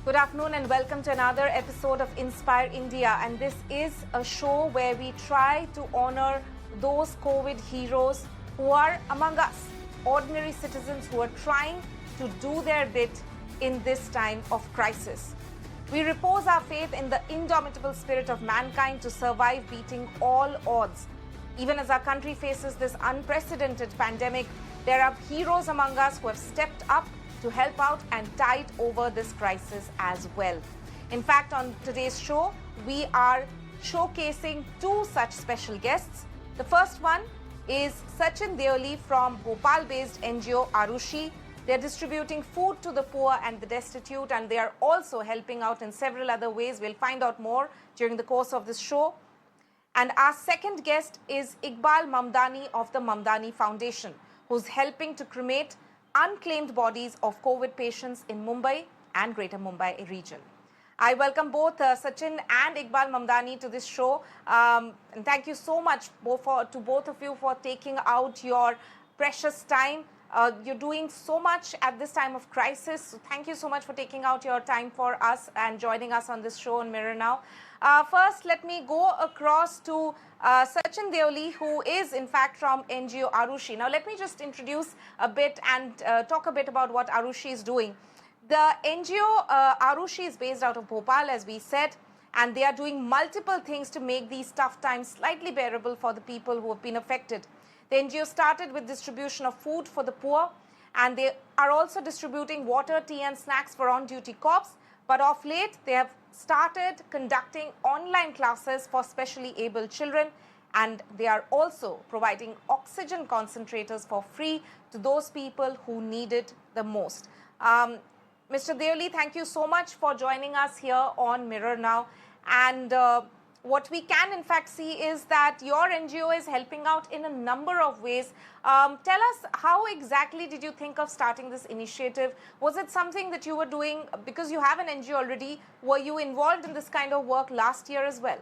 Good afternoon and welcome to another episode of Inspire India. And this is a show where we try to honor those COVID heroes who are among us, ordinary citizens who are trying to do their bit in this time of crisis. We repose our faith in the indomitable spirit of mankind to survive beating all odds. Even as our country faces this unprecedented pandemic, there are heroes among us who have stepped up to help out and tide over this crisis as well. In fact, on today's show, we are showcasing two such special guests. The first one is Sachin Deoli from Bhopal-based NGO Arushi. They're distributing food to the poor and the destitute, and they are also helping out in several other ways. We'll find out more during the course of this show. And our second guest is Iqbal Mamdani of the Mamdani Foundation, who's helping to cremate unclaimed bodies of COVID patients in Mumbai and Greater Mumbai region. I welcome both Sachin and Iqbal Mamdani to this show. And thank you so much to both of you for taking out your precious time. You're doing so much at this time of crisis. So thank you so much for taking out your time for us and joining us on this show on Mirror Now. First, let me go across to Sachin Deoli, who is in fact from NGO Arushi. Now, let me just introduce a bit and talk a bit about what Arushi is doing. The NGO Arushi is based out of Bhopal, as we said, and they are doing multiple things to make these tough times slightly bearable for the people who have been affected. The NGO started with distribution of food for the poor, and they are also distributing water, tea and snacks for on-duty cops. But of late, they have started conducting online classes for specially abled children, and they are also providing oxygen concentrators for free to those people who need it the most. Mr. Deoli, thank you so much for joining us here on Mirror Now. And what we can in fact see is that your NGO is helping out in a number of ways. Tell us, how exactly did you think of starting this initiative? Was it something that you were doing because you have an NGO already? Were you involved in this kind of work last year as well?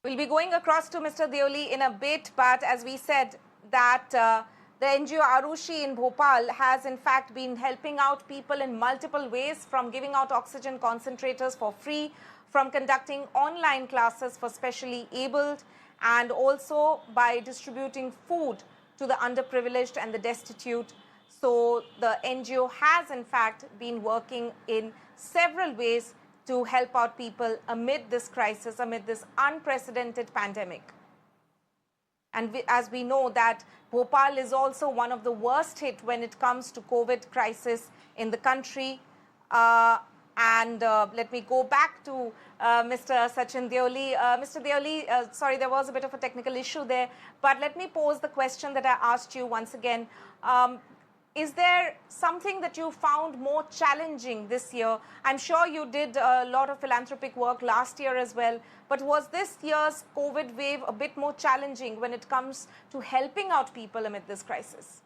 We'll be going across to Mr. Deoli in a bit, but as we said that the NGO Arushi in Bhopal has in fact been helping out people in multiple ways, from giving out oxygen concentrators for free, from conducting online classes for specially abled, and also by distributing food to the underprivileged and the destitute. So the NGO has in fact been working in several ways to help out people amid this crisis, amid this unprecedented pandemic. And as we know that Bhopal is also one of the worst hit when it comes to COVID crisis in the country. Let me go back to Mr. Sachin Deoli. Mr. Deoli, sorry, there was a bit of a technical issue there, but let me pose the question that I asked you once again. Is there something that you found more challenging this year? I'm sure you did a lot of philanthropic work last year as well, but was this year's COVID wave a bit more challenging when it comes to helping out people amid this crisis?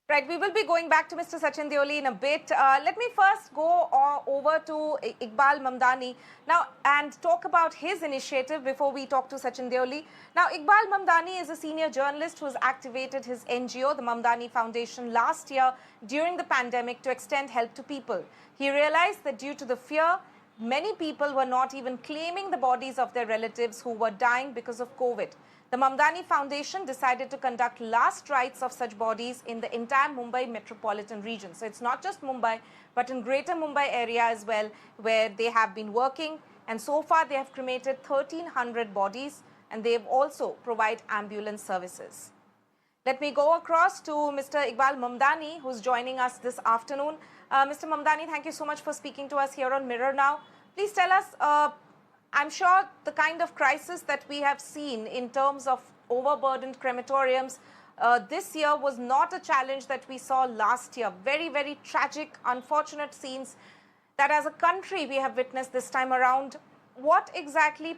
Right, we will be going back to Mr. Sachin Deoli in a bit. Let me first go over to Iqbal Mamdani now and talk about his initiative before we talk to Sachin Deoli. Now, Iqbal Mamdani is a senior journalist who has activated his NGO, the Mamdani Foundation, last year during the pandemic to extend help to people. He realized that due to the fear, many people were not even claiming the bodies of their relatives who were dying because of COVID. The Mamdani Foundation decided to conduct last rites of such bodies in the entire Mumbai metropolitan region. So it's not just Mumbai, but in Greater Mumbai area as well, where they have been working. And so far, they have cremated 1,300 bodies, and they have also provide ambulance services. Let me go across to Mr. Iqbal Mamdani, who's joining us this afternoon. Mr. Mamdani, thank you so much for speaking to us here on Mirror Now. Please tell us, I'm sure the kind of crisis that we have seen in terms of overburdened crematoriums this year was not a challenge that we saw last year. Very, very tragic, unfortunate scenes. that as a country we have witnessed this time around. What exactly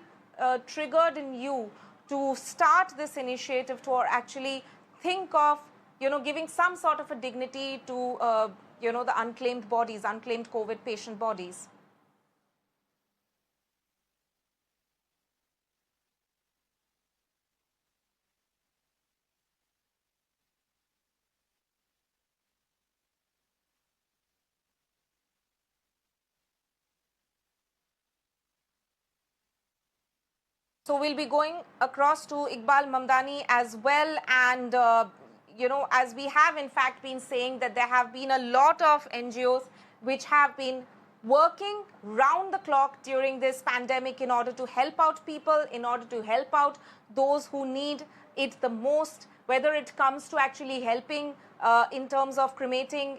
triggered in you to start this initiative, to actually think of, giving some sort of a dignity to, the unclaimed bodies, unclaimed COVID patient bodies? So we'll be going across to Iqbal Mamdani as well. And, as we have in fact been saying that there have been a lot of NGOs which have been working round the clock during this pandemic in order to help out people, in order to help out those who need it the most, whether it comes to actually helping in terms of cremating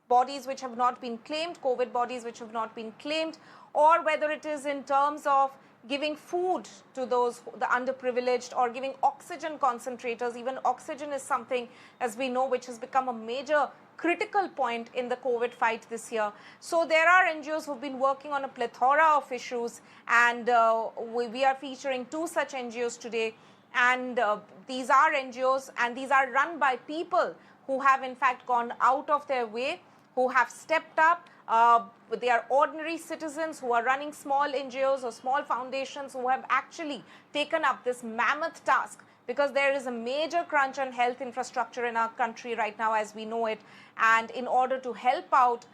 bodies which have not been claimed, COVID bodies which have not been claimed, or whether it is in terms of giving food to those, the underprivileged, or giving oxygen concentrators. Even oxygen is something, as we know, which has become a major critical point in the COVID fight this year. So there are NGOs who've been working on a plethora of issues, and we are featuring two such NGOs today. And these are NGOs, and these are run by people who have in fact gone out of their way, who have stepped up. They are ordinary citizens who are running small NGOs or small foundations who have actually taken up this mammoth task, because there is a major crunch on health infrastructure in our country right now as we know it. And in order to help out,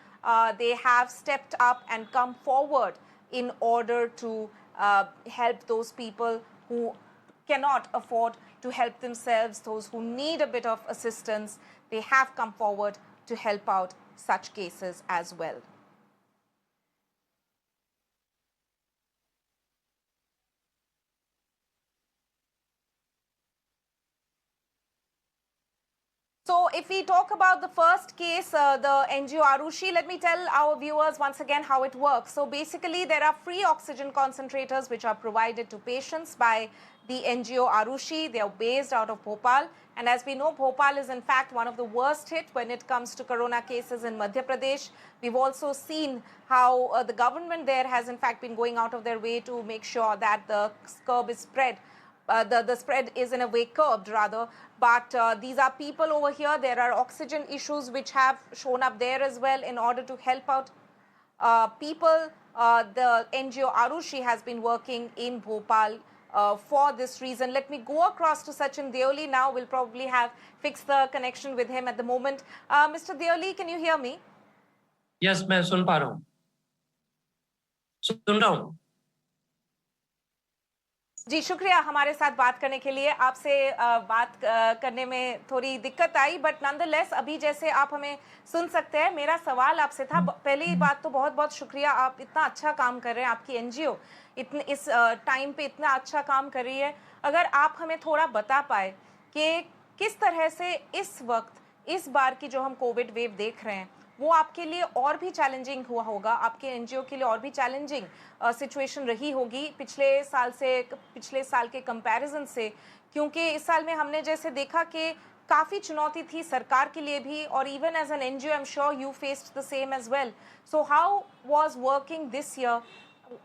they have stepped up and come forward in order to help those people who cannot afford to help themselves, those who need a bit of assistance. They have come forward to help out such cases as well. So if we talk about the first case, the NGO Arushi, let me tell our viewers once again how it works. So basically there are free oxygen concentrators which are provided to patients by the NGO Arushi. They are based out of Bhopal. And as we know, Bhopal is in fact one of the worst hit when it comes to corona cases in Madhya Pradesh. We've also seen how the government there has in fact been going out of their way to make sure that the curve is spread. The spread is in a way curbed rather, but these are people over here. There are oxygen issues which have shown up there as well in order to help out people. The NGO Arushi has been working in Bhopal for this reason. Let me go across to Sachin Deoli now. We'll probably have fixed the connection with him at the moment. Mr. Deoli, can you hear me? Yes, मैं सुन पा रहा हूँ. सुन रहा हूँ. जी शुक्रिया हमारे साथ बात करने के लिए. आपसे बात करने में थोड़ी दिक्कत आई, बट नॉनदलेस अभी जैसे आप हमें सुन सकते हैं. मेरा सवाल आपसे था, पहली बात तो बहुत बहुत शुक्रिया, आप इतना अच्छा काम कर रहे हैं. आपकी एनजीओ इतने इस टाइम पे इतना अच्छा काम कर रही है. अगर आप हमें थोड़ा बता पाए कि किस तरह से इस वक्त इस बार की जो हम कोविड वेव देख रहे हैं वो आपके लिए और भी चैलेंजिंग हुआ होगा, आपके एनजीओ के लिए और भी चैलेंजिंग सिचुएशन रही होगी पिछले साल के कंपैरिजन से, क्योंकि इस साल में हमने जैसे देखा कि काफ़ी चुनौती थी सरकार के लिए भी, और even as an NGO I am sure you faced the same as well. So how was working this year,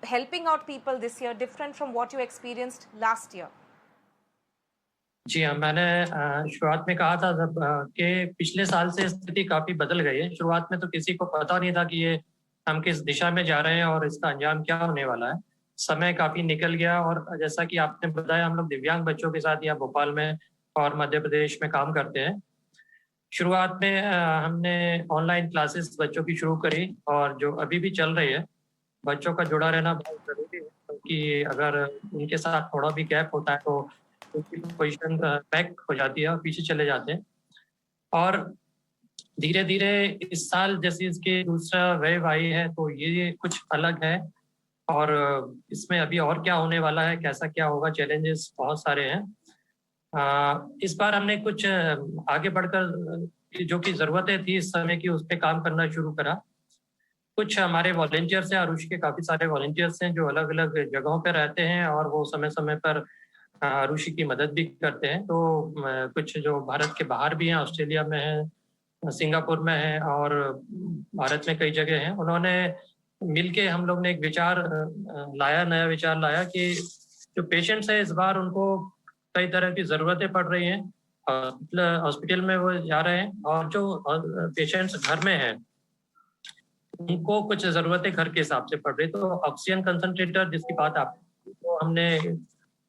helping out people this year, different from what you experienced last year? जी हाँ, मैंने शुरुआत में कहा था कि पिछले साल से स्थिति काफ़ी बदल गई है. शुरुआत में तो किसी को पता नहीं था कि ये हम किस दिशा में जा रहे हैं और इसका अंजाम क्या होने वाला है. समय काफ़ी निकल गया, और जैसा कि आपने बताया, हम लोग दिव्यांग बच्चों के साथ यहाँ भोपाल में और मध्य प्रदेश में काम करते हैं. शुरुआत में हमने ऑनलाइन क्लासेस बच्चों की शुरू करी, और जो अभी भी चल रही है. बच्चों का जुड़ा रहना बहुत ज़रूरी है, क्योंकि अगर उनके साथ थोड़ा भी गैप होता है तो उनकी पोजीशन बैक हो जाती है और पीछे चले जाते हैं. और धीरे धीरे इस साल जैसे इसके दूसरा वेव आई है तो ये कुछ अलग है, और इसमें अभी और क्या होने वाला है, कैसा क्या होगा, चैलेंजेस बहुत सारे हैं. इस बार हमने कुछ आगे बढ़कर जो कि ज़रूरतें थी इस समय की, उस पर काम करना शुरू करा. कुछ हमारे वॉलंटियर्स हैं, आरुषि के काफ़ी सारे वॉलंटियर्स हैं जो अलग अलग जगहों पर रहते हैं, और वो समय समय पर आरुषि की मदद भी करते हैं. तो कुछ जो भारत के बाहर भी हैं, ऑस्ट्रेलिया में हैं, सिंगापुर में हैं और भारत में कई जगह हैं, उन्होंने मिलके हम लोग ने एक विचार नया विचार लाया कि जो पेशेंट्स हैं इस बार उनको कई तरह की ज़रूरतें पड़ रही हैं, हॉस्पिटल में वो जा रहे हैं, और जो पेशेंट्स घर में हैं उनको कुछ ज़रूरतें घर के हिसाब से पड़ रही। तो ऑक्सीजन कंसंट्रेटर जिसकी बात आप, तो हमने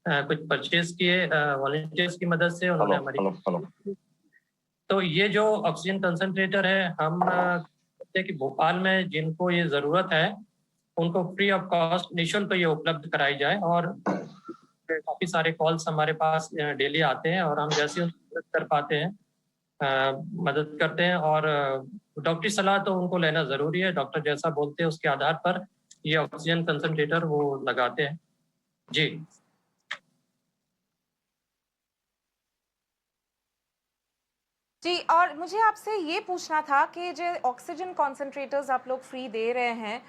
कुछ परचेज किए वॉलंटियर्स की मदद से, उन्होंने हमारी। तो ये जो ऑक्सीजन कंसंट्रेटर है, हम कहते हैं कि भोपाल में जिनको ये ज़रूरत है उनको फ्री ऑफ कॉस्ट निःशुल्क ये उपलब्ध कराई जाए। और काफ़ी सारे कॉल्स हमारे पास डेली आते हैं और हम जैसे उनको मदद कर पाते हैं मदद करते हैं। और डॉक्टरी सलाह तो उनको लेना ज़रूरी है, डॉक्टर जैसा बोलते हैं उसके आधार पर ये ऑक्सीजन कंसंट्रेटर वो लगाते हैं। जी जी, और मुझे आपसे ये पूछना था कि जो ऑक्सीजन कॉन्सेंट्रेटर्स आप लोग फ्री दे रहे हैं,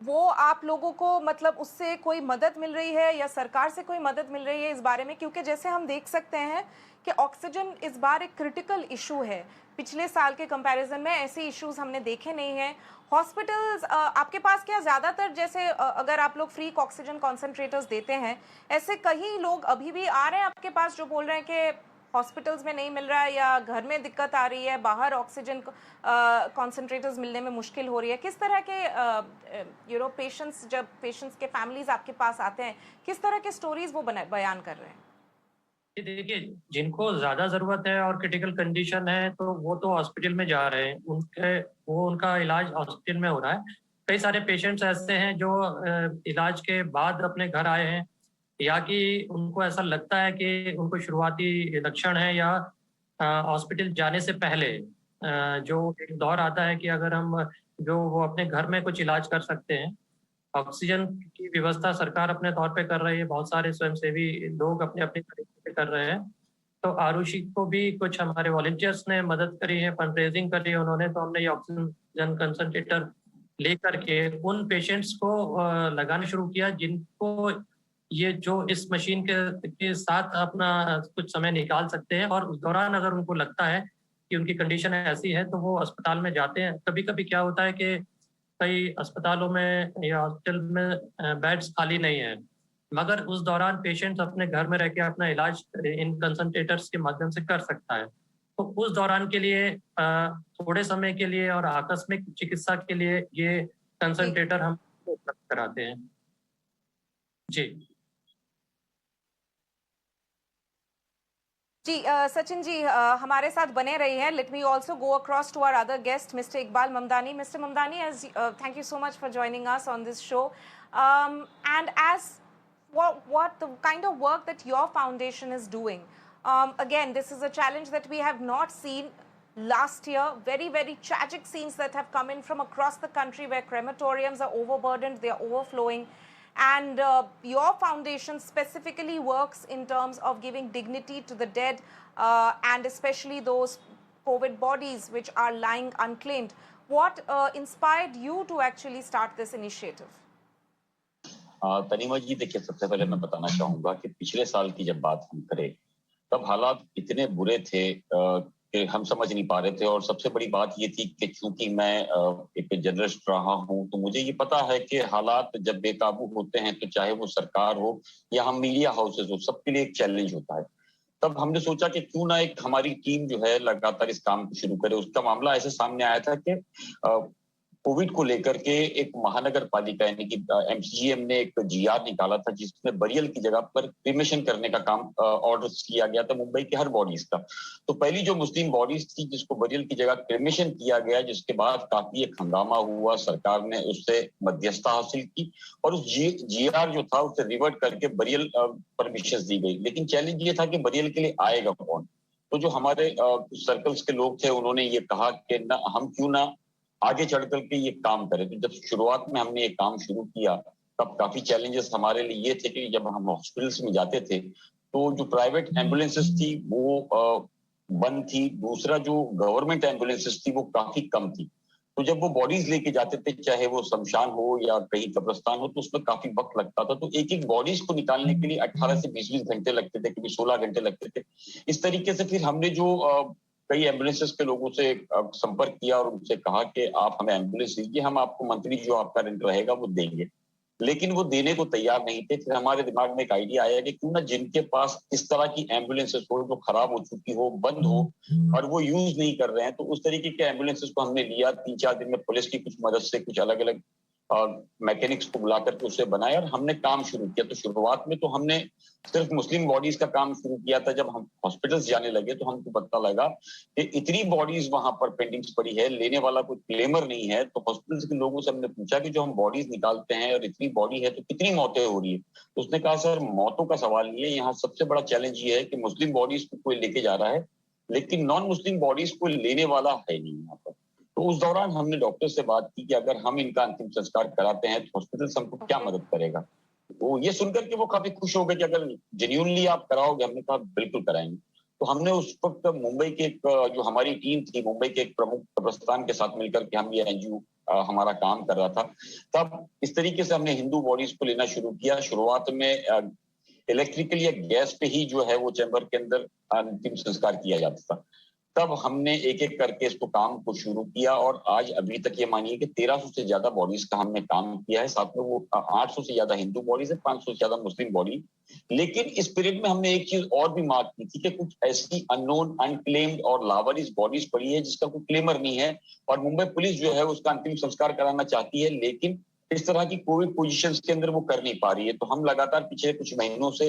वो आप लोगों को मतलब उससे कोई मदद मिल रही है या सरकार से कोई मदद मिल रही है इस बारे में? क्योंकि जैसे हम देख सकते हैं कि ऑक्सीजन इस बार एक क्रिटिकल इशू है। पिछले साल के कंपैरिजन में ऐसे इश्यूज हमने देखे नहीं हैं। हॉस्पिटल्स आपके पास क्या ज़्यादातर जैसे अगर आप लोग फ्री ऑक्सीजन कॉन्सेंट्रेटर्स देते हैं, ऐसे कई लोग अभी भी आ रहे हैं आपके पास जो बोल रहे हैं कि हॉस्पिटल्स में नहीं मिल रहा है या घर में दिक्कत आ रही है, बाहर ऑक्सीजन कॉन्सेंट्रेटर्स मिलने में मुश्किल हो रही है? किस तरह के पेशेंट्स, जब पेशेंट्स के फैमिलीज आपके पास आते हैं, किस तरह के स्टोरीज वो बयान कर रहे हैं? देखिए, जिनको ज़्यादा ज़रूरत है और क्रिटिकल कंडीशन है तो वो तो हॉस्पिटल में जा रहे हैं, उनका इलाज हॉस्पिटल में हो रहा है। कई सारे पेशेंट्स ऐसे हैं जो इलाज के बाद अपने घर आए हैं, या कि उनको ऐसा लगता है कि उनको शुरुआती लक्षण है, या हॉस्पिटल जाने से पहले जो एक दौर आता है कि अगर हम जो वो अपने घर में कुछ इलाज कर सकते हैं। ऑक्सीजन की व्यवस्था सरकार अपने तौर पे कर रही है, बहुत सारे स्वयंसेवी लोग अपने अपने तरीके से कर रहे हैं। तो आरुषि को भी कुछ हमारे वॉलंटियर्स ने मदद करी है, फंड रेजिंग करी है उन्होंने, तो हमने ये ऑक्सीजन कंसंट्रेटर लेकर के उन पेशेंट्स को लगाना शुरू किया जिनको ये जो इस मशीन के साथ अपना कुछ समय निकाल सकते हैं, और उस दौरान अगर उनको लगता है कि उनकी कंडीशन ऐसी है तो वो अस्पताल में जाते हैं। कभी-कभी क्या होता है कि कई अस्पतालों में या हॉस्पिटल में बेड्स खाली नहीं है, मगर उस दौरान पेशेंट्स अपने घर में रह के अपना इलाज इन कंसंट्रेटर्स के माध्यम से कर सकता है। तो उस दौरान के लिए थोड़े समय के लिए और आकस्मिक चिकित्सा के लिए ये कंसंट्रेटर हम उपलब्ध कराते हैं। जी जी सचिन जी हमारे साथ बने रही हैं। Let me also go across to our other guest mister Iqbal Mamdani. Mr. Mamdani, as thank you so much for joining us on this show. And as what the kind of work that your foundation is doing, again, this is a challenge that we have not seen last year. Very, very tragic scenes that have come in from across the country where crematoriums are overburdened, they are overflowing. And your foundation specifically works in terms of giving dignity to the dead and especially those COVID bodies which are lying unclaimed. What inspired you to actually start this initiative? तनीमा जी, देखिए, सबसे पहले मैं बताना चाहूंगा कि पिछले साल की जब बात हम करें तब हालात इतने बुरे थे कि हम समझ नहीं पा रहे थे। और सबसे बड़ी बात ये थी कि चूंकि मैं एक जर्नलिस्ट रहा हूं तो मुझे ये पता है कि हालात जब बेकाबू होते हैं तो चाहे वो सरकार हो या हम मीडिया हाउसेज हो, सबके लिए एक चैलेंज होता है। तब हमने सोचा कि क्यों ना एक हमारी टीम जो है लगातार इस काम को शुरू करे। उसका मामला ऐसे सामने आया था कि कोविड को लेकर के एक महानगर पालिका यानी कि एमसीजीएम ने एक जीआर निकाला था जिसमें बरियल की जगह पर क्रिमेशन करने का काम ऑर्डर किया गया था मुंबई के हर बॉडीज का। तो पहली जो मुस्लिम बॉडीज थी जिसको बरियल की जगह क्रिमेशन किया गया, जिसके बाद काफी एक हंगामा हुआ, सरकार ने उससे मध्यस्थता हासिल की और उस जीआर जो था उसे रिवर्ट करके बरियल परमिशन दी गई। लेकिन चैलेंज ये था कि बरियल के लिए आएगा कौन। तो जो हमारे सर्कल्स के लोग थे उन्होंने ये कहा कि ना हम क्यों ना आगे चढ़ करके ये काम करें। तो जब शुरुआत में हमने ये काम शुरू किया तब काफी चैलेंजेस हमारे लिए ये थे कि जब हम हॉस्पिटल्स में जाते थे तो जो प्राइवेट एम्बुलेंसेस थी वो बंद थी, दूसरा जो गवर्नमेंट एम्बुलेंसेस थी वो काफी कम थी। तो जब वो बॉडीज लेके जाते थे, चाहे वो शमशान हो या कहीं कब्रिस्तान हो, तो उसमें काफी वक्त लगता था। तो एक एक बॉडीज को निकालने के लिए 18 से 20 घंटे लगते थे, कभी 16 घंटे लगते थे। इस तरीके से फिर हमने जो कई एम्बुलेंसेस के लोगों से संपर्क किया और उनसे कहा कि आप हमें एम्बुलेंस दीजिए, हम आपको मंथली जो आपका रेंट रहेगा वो देंगे, लेकिन वो देने को तैयार नहीं थे। फिर हमारे दिमाग में एक आइडिया आया कि क्यों ना जिनके पास इस तरह की एम्बुलेंसेस हो, जो खराब हो चुकी हो, बंद हो और वो यूज नहीं कर रहे हैं, तो उस तरीके के एम्बुलेंसेस को हमने लिया। 3-4 दिन में पुलिस की कुछ मदद से कुछ अलग अलग मैकेनिक्स को बुला करके उसे बनाया और हमने काम शुरू किया। तो शुरुआत में तो हमने सिर्फ मुस्लिम बॉडीज का काम शुरू किया था। जब हम हॉस्पिटल्स जाने लगे तो हमको पता लगा कि इतनी बॉडीज वहां पर पेंडिंग्स पड़ी है, लेने वाला कोई क्लेमर नहीं है। तो हॉस्पिटल्स के लोगों से हमने पूछा कि जो हम बॉडीज निकालते हैं और इतनी बॉडी है तो कितनी मौतें हो रही है। तो उसने कहा सर मौतों का सवाल नहीं है, यहाँ सबसे बड़ा चैलेंज ये है कि मुस्लिम बॉडीज को कोई लेके जा रहा है लेकिन नॉन मुस्लिम बॉडीज को लेने वाला है नहीं यहाँ पर। तो उस दौरान हमने डॉक्टर से बात की कि अगर हम इनका अंतिम संस्कार कराते हैं तो हॉस्पिटल हमको क्या मदद करेगा। वो ये सुनकर के वो काफी खुश हो गए कि अगर जेन्युइनली आप कराओगे। हमने कहा बिल्कुल कराएंगे। तो हमने उस वक्त मुंबई के जो हमारी टीम थी, मुंबई के एक प्रमुख कब्रिस्तान के साथ मिलकर के हम ये एनजीओ हमारा काम कर रहा था। तब इस तरीके से हमने हिंदू बॉडीज को लेना शुरू किया। शुरुआत में इलेक्ट्रिकल या गैस पे ही जो है वो चैम्बर के अंदर अंतिम संस्कार किया जाता था। तब हमने एक एक करके इसको काम को शुरू किया और आज अभी तक ये मानिए कि 1300 से ज्यादा बॉडीज का हमने काम किया है। साथ में वो 800 से ज्यादा हिंदू बॉडीज है, 500 से ज्यादा मुस्लिम बॉडी। लेकिन इस पीरियड में हमने एक चीज और भी मार्क की थी कि कुछ ऐसी अननोन, अनक्लेम्ड और लावारिस बॉडीज पड़ी है जिसका कोई क्लेमर नहीं है और मुंबई पुलिस जो है उसका अंतिम संस्कार कराना चाहती है, लेकिन इस तरह की कोविड पोजीशंस के अंदर वो कर नहीं पा रही है। तो हम लगातार पिछले कुछ महीनों से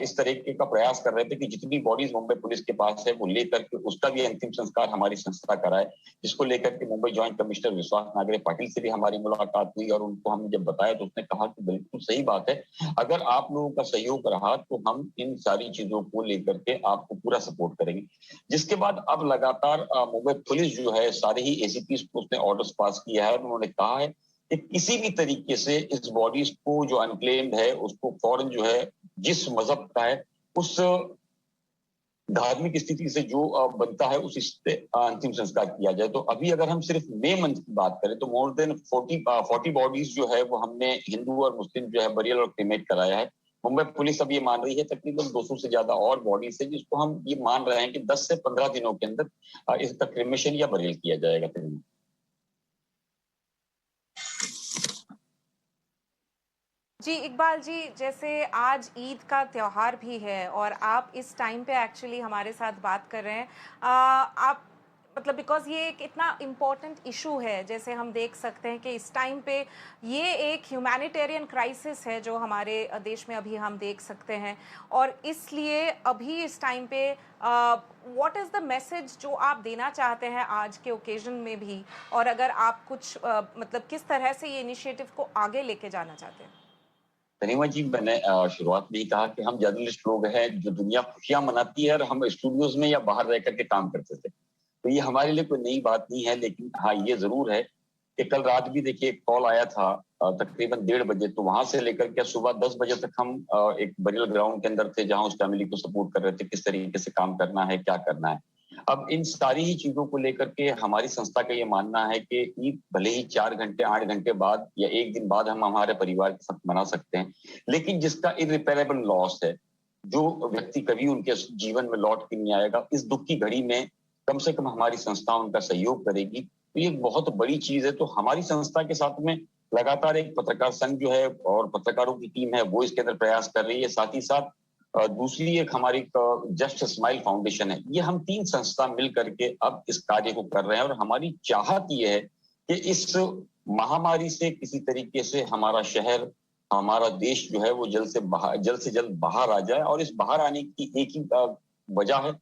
इस तरीके का प्रयास कर रहे थे कि जितनी बॉडीज मुंबई पुलिस के पास है वो लेकर के उसका भी अंतिम संस्कार हमारी संस्था कराए, जिसको लेकर के मुंबई ज्वाइंट कमिश्नर विश्वास नागरे पाटिल से भी हमारी मुलाकात हुई और उनको हमने जब बताया तो उसने कहा कि बिल्कुल सही बात है, अगर आप लोगों का सहयोग रहा तो हम इन सारी चीजों को लेकर के आपको पूरा सपोर्ट करेंगे। जिसके बाद अब लगातार मुंबई पुलिस जो है सारे ही एसीपी को उसने ऑर्डर्स पास किया है। उन्होंने कहा है कि किसी भी तरीके से इस बॉडीज को जो अनक्लेम्ड है उसको फौरन जो है जिस मजहब का है उस धार्मिक स्थिति से जो बनता है उस अंतिम संस्कार किया जाए। तो अभी अगर हम सिर्फ मई मंथ की बात करें तो मोर देन 40 बॉडीज जो है वो हमने हिंदू और मुस्लिम जो है बरियल और क्रीमेट कराया है। मुंबई पुलिस अब ये मान रही है तकरीबन 200 से ज्यादा और बॉडीज है जिसको हम ये मान रहे हैं कि 10 से 15 दिनों के अंदर इसका क्रीमेशन या बरियल किया जाएगा। जी इकबाल जी, जैसे आज ईद का त्यौहार भी है और आप इस टाइम पे एक्चुअली हमारे साथ बात कर रहे हैं, आप मतलब बिकॉज ये एक इतना इम्पोर्टेंट इशू है, जैसे हम देख सकते हैं कि इस टाइम पे ये एक ह्यूमैनिटेरियन क्राइसिस है जो हमारे देश में अभी हम देख सकते हैं और इसलिए अभी इस टाइम पे व्हाट इज़ द मैसेज जो आप देना चाहते हैं आज के ओकेजन में भी, और अगर आप कुछ मतलब किस तरह से ये इनिशिएटिव को आगे लेके जाना चाहते हैं? तनीमा जी, मैंने शुरुआत में ही कहा कि हम जर्नलिस्ट लोग हैं जो दुनिया खुशियां मनाती है और हम स्टूडियोज में या बाहर रह करके काम करते थे, तो ये हमारे लिए कोई नई बात नहीं है। लेकिन हाँ ये जरूर है कि कल रात भी देखिए एक कॉल आया था तकरीबन 1:30 बजे, तो वहां से लेकर के सुबह 10 बजे तक हम एक बरियल ग्राउंड के अंदर थे जहां उस फैमिली को सपोर्ट कर रहे थे, किस तरीके से काम करना है, क्या करना है। अब इन सारी ही चीजों को लेकर के हमारी संस्था का ये मानना है कि ईद भले ही 4 घंटे 8 घंटे बाद या एक दिन बाद हम हमारे परिवार के साथ मना सकते हैं, लेकिन जिसका इररिपेरेबल लॉस है, जो व्यक्ति कभी उनके जीवन में लौट के नहीं आएगा, इस दुख की घड़ी में कम से कम हमारी संस्था उनका सहयोग करेगी, तो ये बहुत बड़ी चीज है। तो हमारी संस्था के साथ में लगातार एक पत्रकार संघ जो है और पत्रकारों की टीम है वो इसके अंदर प्रयास कर रही है। साथ ही साथ दूसरी एक हमारी जस्ट स्माइल फाउंडेशन है। ये हम 3 संस्था मिल करके अब इस कार्य को कर रहे हैं और हमारी चाहत ये है कि इस महामारी से किसी तरीके से हमारा शहर, हमारा देश जो है वो जल्द से जल्द बाहर आ जाए। और इस बाहर आने की एक ही वजह है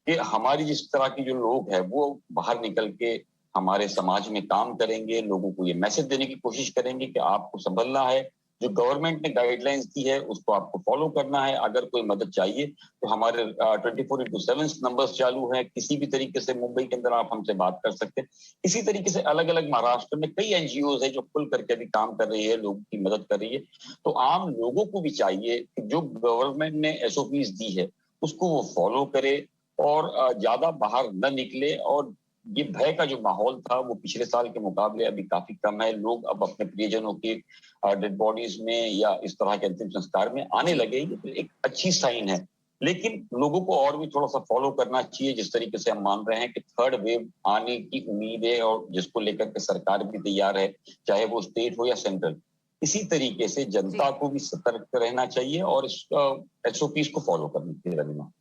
कि हमारी जिस तरह के जो लोग हैं वो बाहर निकल के हमारे समाज में काम करेंगे, लोगों को ये मैसेज देने की कोशिश करेंगे कि आपको संभलना है, जो गवर्नमेंट ने गाइडलाइंस दी है उसको आपको फॉलो करना है। अगर कोई मदद चाहिए तो हमारे 24/7 नंबर्स चालू हैं, किसी भी तरीके से मुंबई के अंदर आप हमसे बात कर सकते हैं। इसी तरीके से अलग अलग महाराष्ट्र में कई एनजीओ है जो खुल करके अभी काम कर रही है, लोगों की मदद कर रही है। तो आम लोगों को भी चाहिए कि जो गवर्नमेंट ने SOPs दी है उसको वो फॉलो करे और ज्यादा बाहर न निकले। और ये भय का जो माहौल था वो पिछले साल के मुकाबले अभी काफी कम है। लोग अब अपने प्रियजनों की डेड बॉडीज में या इस तरह के अंतिम संस्कार में आने लगे, ये तो एक अच्छी साइन है। लेकिन लोगों को और भी थोड़ा सा फॉलो करना चाहिए, जिस तरीके से हम मान रहे हैं कि थर्ड वेव आने की उम्मीद है और जिसको लेकर के सरकार भी तैयार है, चाहे वो स्टेट हो या सेंट्रल। इसी तरीके से जनता को भी सतर्क रहना चाहिए और इसका एसओपीज को फॉलो करना चाहिए। रवीना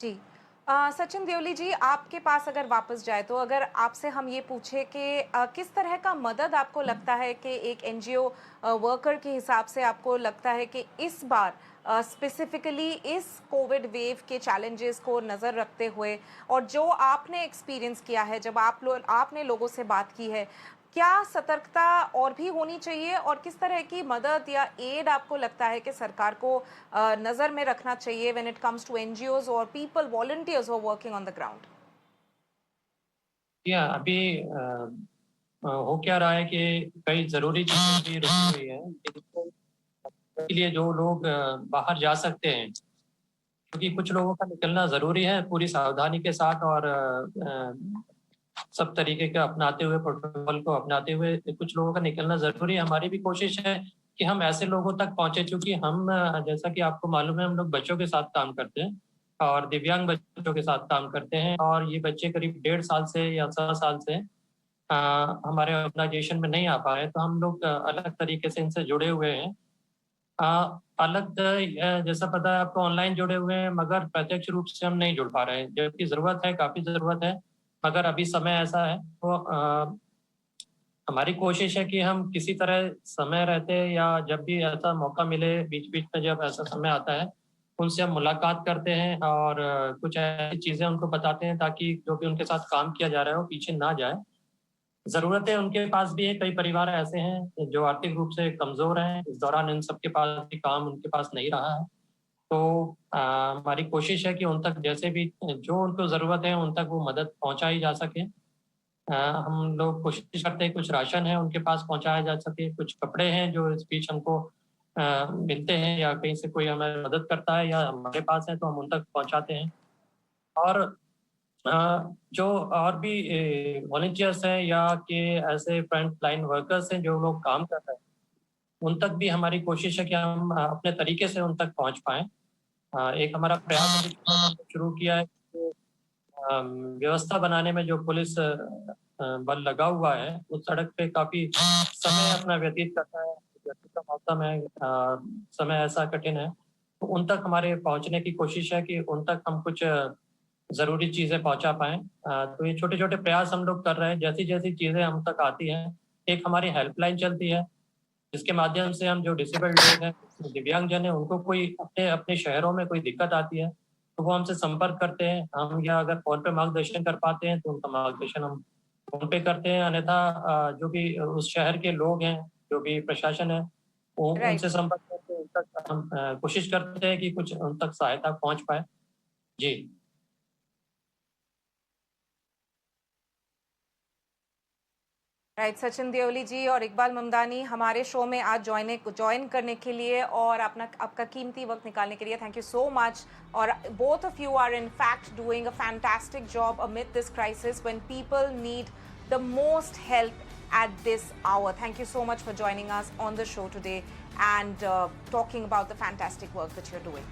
जी। सचिन देओली जी, आपके पास अगर वापस जाए तो अगर आपसे हम ये पूछे कि किस तरह का मदद आपको लगता है कि एक एनजीओ वर्कर के हिसाब से आपको लगता है कि इस बार स्पेसिफिकली इस कोविड वेव के चैलेंजेस को नज़र रखते हुए और जो आपने एक्सपीरियंस किया है जब आपने लोगों से बात की है, क्या सतर्कता और भी होनी चाहिए और किस तरह की मदद या एड आपको लगता है कि सरकार को नज़र में रखना चाहिए when it comes to NGOs और people volunteers who are working on the ground? या अभी हो क्या रहा है कि कई ज़रूरी चीज़ें भी रुकी हुई हैं, जिनके लिए जो लोग बाहर जा सकते हैं, क्योंकि कुछ लोगों का निकलना ज़रूरी है पूरी सावधानी के साथ और सब तरीके के अपनाते हुए, प्रोटोकॉल को अपनाते हुए कुछ लोगों का निकलना ज़रूरी है। हमारी भी कोशिश है कि हम ऐसे लोगों तक पहुँचे, चूँकि हम जैसा कि आपको मालूम है, हम लोग बच्चों के साथ काम करते हैं और दिव्यांग बच्चों के साथ काम करते हैं और ये बच्चे करीब 1.5 साल से या 7 साल से हमारे ऑर्गेनाइजेशन में नहीं आ पा रहे हैं, तो हम लोग अलग तरीके से इनसे जुड़े हुए हैं। जैसा पता है आपको, ऑनलाइन जुड़े हुए हैं मगर प्रत्यक्ष रूप से हम नहीं जुड़ पा रहे हैं, जबकि ज़रूरत है, काफ़ी ज़रूरत है। मगर अभी समय ऐसा है तो हमारी कोशिश है कि हम किसी तरह समय रहते या जब भी ऐसा मौका मिले, बीच-बीच में जब ऐसा समय आता है, उनसे हम मुलाकात करते हैं और कुछ ऐसी चीज़ें उनको बताते हैं ताकि जो भी उनके साथ काम किया जा रहा है वो पीछे ना जाए। ज़रूरतें उनके पास भी है, कई परिवार ऐसे हैं जो आर्थिक रूप से कमज़ोर हैं, इस दौरान इन सबके पास भी काम उनके पास नहीं रहा है। तो हमारी कोशिश है कि उन तक जैसे भी जो उनको ज़रूरत है उन तक वो मदद पहुँचाई जा सके। हम लोग कोशिश करते हैं कुछ राशन है उनके पास पहुँचाया जा सके, कुछ कपड़े हैं जो इस बीच हमको मिलते हैं या कहीं से कोई हमें मदद करता है या हमारे पास है तो हम उन तक पहुँचाते हैं। और जो और भी वॉलंटियर्स हैं या कि ऐसे फ्रंट लाइन वर्कर्स हैं जो लोग काम कर रहे हैं, उन तक भी हमारी कोशिश है कि हम अपने तरीके से उन तक पहुँच पाएँ। एक हमारा प्रयास अभी शुरू किया है कि व्यवस्था बनाने में जो पुलिस बल लगा हुआ है, उस सड़क पे काफ़ी समय अपना व्यतीत करता है, गर्मी का मौसम है, समय ऐसा कठिन है, तो उन तक हमारे पहुँचने की कोशिश है कि उन तक हम कुछ ज़रूरी चीज़ें पहुँचा पाएँ। तो ये छोटे-छोटे प्रयास हम लोग कर रहे हैं, जैसी-जैसी चीज़ें हम तक आती हैं, एक हमारी हेल्पलाइन चलती है, जिसके माध्यम से हम जो डिसेबल्ड लोग हैं, दिव्यांगजन हैं, उनको कोई अपने शहरों में कोई दिक्कत आती है, तो वो हमसे संपर्क करते हैं। हम या अगर फ़ोन पे मार्गदर्शन कर पाते हैं, तो उनका मार्गदर्शन हम फ़ोन पे करते हैं, अन्यथा जो भी उस शहर के लोग हैं, जो भी प्रशासन है, वो राइट। उनसे संपर्क करके उन तक हम कोशिश करते हैं कि कुछ उन तक सहायता पहुँच पाए। जी। राइट, सचिन देओली जी और इकबाल ममदानी हमारे शो में आज ज्वाइन करने के लिए और आपका कीमती वक्त निकालने के लिए थैंक यू सो मच। और both of you are in fact doing a fantastic job amid this crisis when people need the most help at this hour. Thank you so much for joining us on the show today and talking about the fantastic work that you're doing.